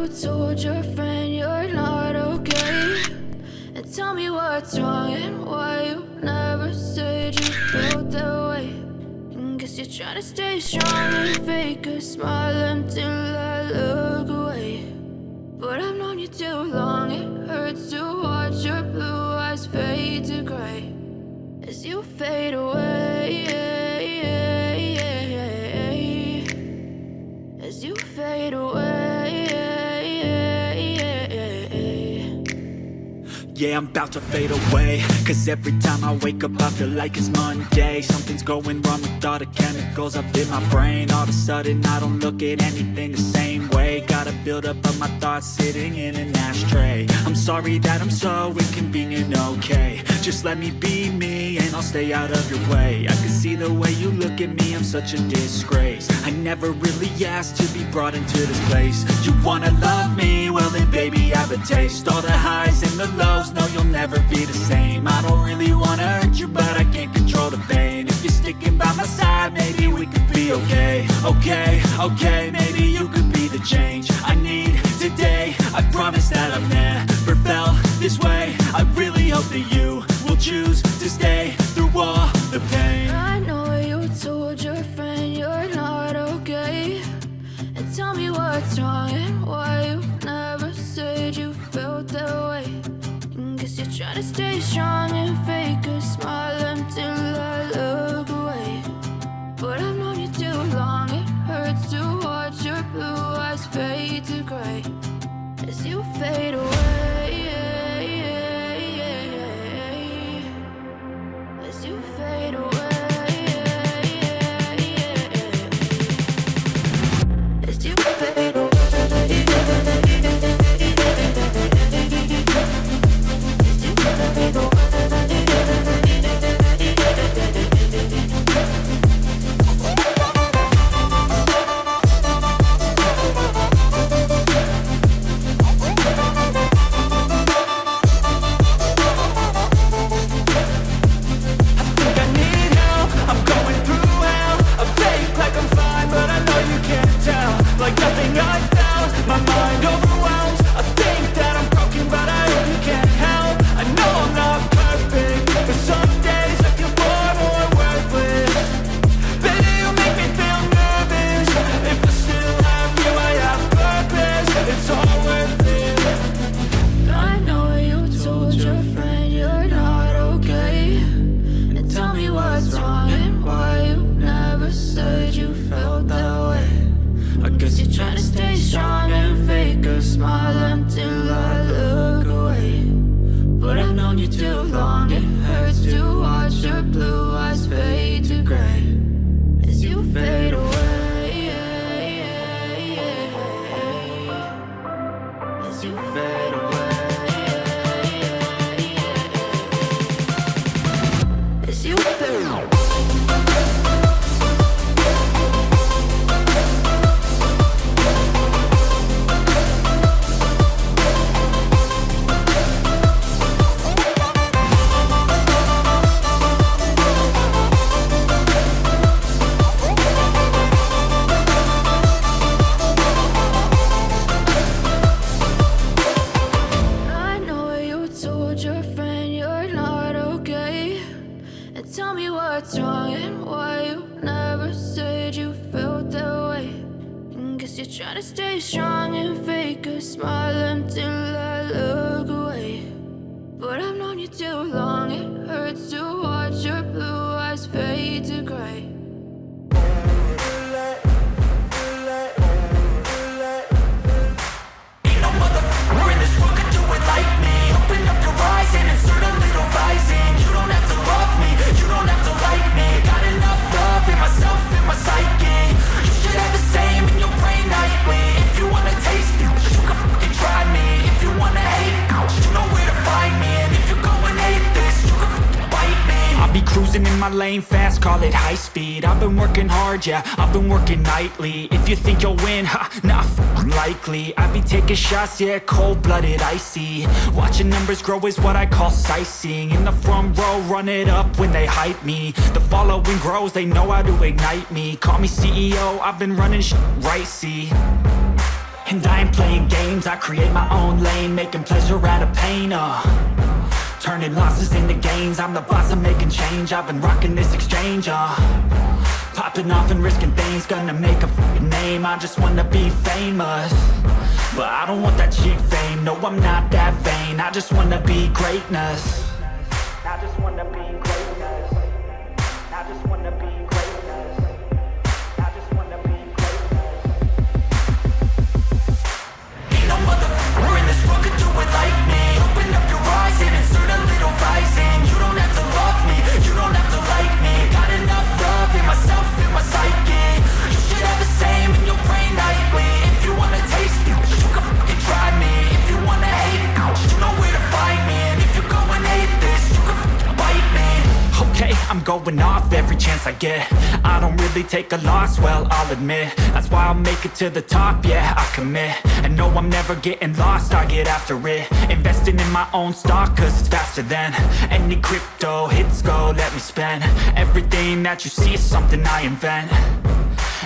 you told your friend you're not okay? And tell me what's wrong and why you never said you felt that way. And guess you're trying to stay strong and fake a smile until I look away. But I've known you too long, it hurts to watch your blue eyes fade to gray as you fade away, as you fade away. Yeah, I'm about to fade away, cause every time I wake up I feel like it's Monday. Something's going wrong with all the chemicals up in my brain. All of a sudden I don't look at anything the same way. Got a buildup of my thoughts sitting in an ashtray. I'm sorry that I'm so inconvenient, okay? Just let me be me and I'll stay out of your way. I can see the way you look at me, I'm such a disgrace. I never really asked to be brought into this place. You wanna love me? Well then baby I have a taste. All the highs and the lows, no you'll never be the same. I don't really wanna hurt you but I can't control the pain. If you're sticking by my side maybe we could be okay. Okay, maybe you could be the change I need today. I promise that I've never felt this way. I really hope that you will choose to stay through all the pain. I know you told your friend you're not okay. And tell me what's wrong and why you never said you felt that way. And guess you're trying to stay strong and fake a smile until I look away. But I've known you too long, it hurts to watch your blue eyes fade to gray as you fade away, as you fade away, as you fade away. Lane fast, call it high speed. I've been working hard, yeah, I've been working nightly. If you think you'll win, ha, nah, likely. I be taking shots, yeah, cold-blooded, icy. Watching numbers grow is what I call sightseeing. In the front row, run it up when they hype me. The following grows, they know how to ignite me. Call me CEO, I've been running shit right, see. And I ain't playing games games, I create my own lane, making pleasure out of pain, turning losses into gains, I'm the boss, I'm making change, I've been rocking this exchange, popping off and risking things, gonna make a f***ing name, I just wanna be famous, but I don't want that cheap fame, no I'm not that vain, I just wanna be greatness, I just wanna be greatness, I just wanna be greatness, I just wanna be greatness. Ain't no motherfucker in this world could do it like me. Open up your eyes and insert a little rising. You don't have to love me, you don't have to like me. Got enough love in myself, in my psyche. You should have the same in your brain nightly. If you wanna taste me, you can fucking try me. If you wanna hate me, you know where to find me. And if you go and hate this, you can fucking bite me. Okay, I'm going off every chance I get. I don't really take a loss, well, I'll admit. That's why I'll make it to the top, yeah, I commit. And no, I'm never getting lost, I get after it. Investing in my own stock, cause it's faster than any crypto hits go, let me spend. Everything that you see is something I invent,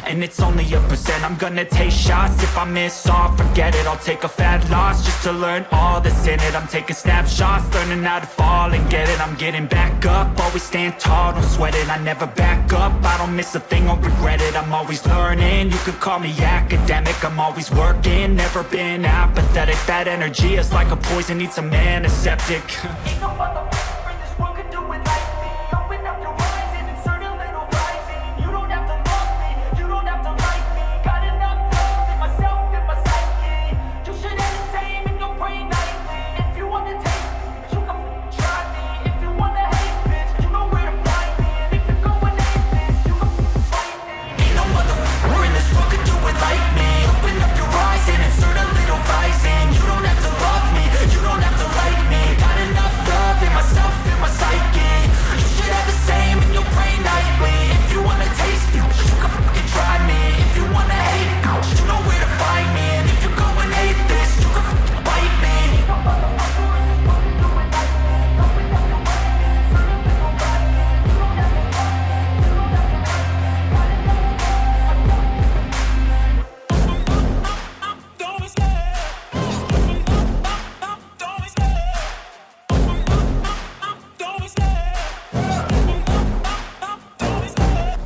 and it's only a percent. I'm gonna take shots, if I miss all, forget it. I'll take a fat loss just to learn all that's in it. I'm taking snapshots, learning how to fall and get it. I'm getting back up, always stand tall, don't sweat it. I never back up, I don't miss a thing or regret it. I'm always learning, you could call me academic. I'm always working, never been apathetic. That energy is like a poison, needs some antiseptic. Ain't no motherfucker in this world could do it like me. Open up your eyes and insert a little rising. You don't have to love me, you don't have to like me. Got enough love in myself, in my psyche. You should have the same in your brain nightly. If you wanna taste me, you can f***ing try me. If you wanna hate, bitch, you know where to find me. And if you go and hate this, you can f***ing fight me. Ain't no motherfucker in this world could do it like me. Open up your eyes and insert a little rising. You don't have to love me, you don't have to like me. Got enough love in myself, in my psyche. You should have the same in your brain nightly. If you wanna taste me, you can fucking try me. If you wanna hate, you know where to find me. And if you go and hate this, you can fucking bite me.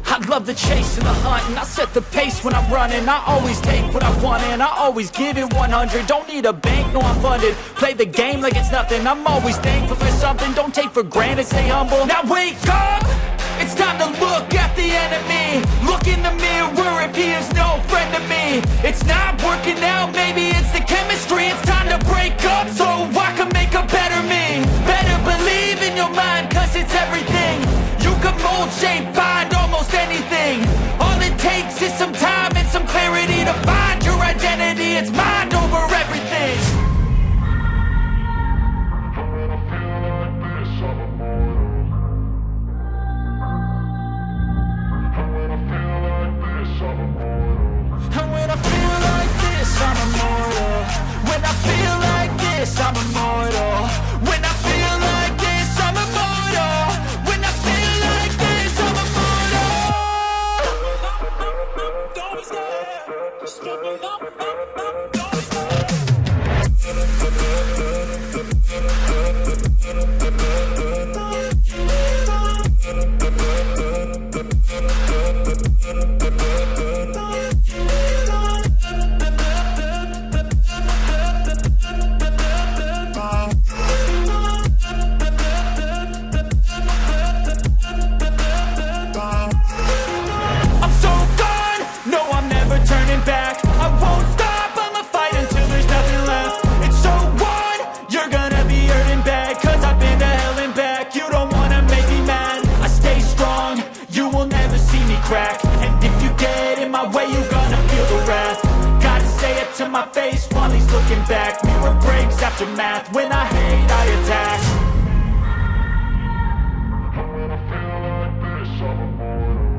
I love the chase and the hunt, and I set the pace when I'm running. I always take what I want and I always give it 100. Don't need a bank, no I'm funded. Play the game like it's nothing. I'm always thankful for something. Don't take for granted, stay humble. Now wake up! It's time to look at the enemy. Look in the mirror if he is no friend to me. It's not working out, maybe it's the chemistry. It's time to break up so I can make a better me. Better believe in your mind, cause it's everything. You can mold, shape, find almost anything. All it takes is some time and some clarity to find your identity. It's mind over everything. And when I feel like this, I'm immortal. When I feel like this, I'm immortal. When I feel like this, I'm immortal. When I feel like this, I'm immortal. Don't be scared. Just get me up. Don't be scared. And if you get in my way, you're gonna feel the wrath. Gotta say it to my face while he's looking back. Mirror breaks after math. When I hate, I attack. And when I feel like this, I'm immortal.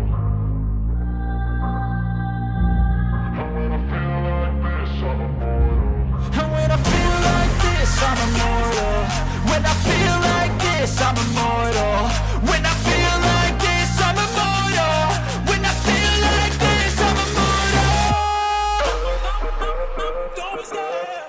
And when I feel like this, I'm immortal. And when I feel like this, I'm immortal. When I feel like this, I'm immortal. When I feel like this, I'm immortal. When I feel like this, I'm immortal. Don't be scared.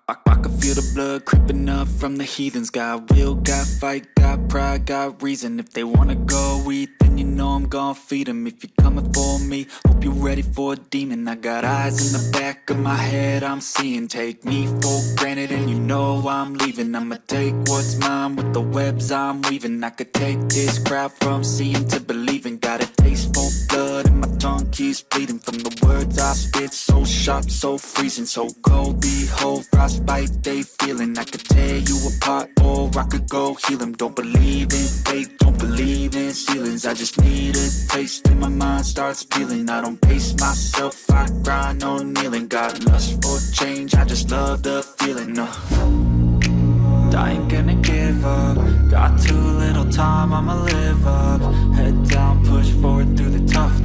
I can feel the blood creeping up from the heathens. Got will, got fight, got pride, got reason. If they wanna go eat, then you know I'm gon' feed them. If you're coming for me, hope you're ready for a demon. I got eyes in the back of my head, I'm seeing. Take me for granted and you know I'm leaving. I'ma take what's mine with the webs I'm weaving. I could take this crowd from seeing to believing. Got a taste for blood and my tongue keeps bleeding from the words I spit. So sharp, so freezing, so cold. Behold, frostbite they feeling. I could tear you apart or I could go heal them. Don't believe in fate, don't believe in ceilings. I just need a taste and my mind starts peeling. I don't pace myself, I grind on kneeling. Got lust for change, I just love the feeling. I ain't gonna give up. Got too little time, I'ma live up. Head down, push forward through the tough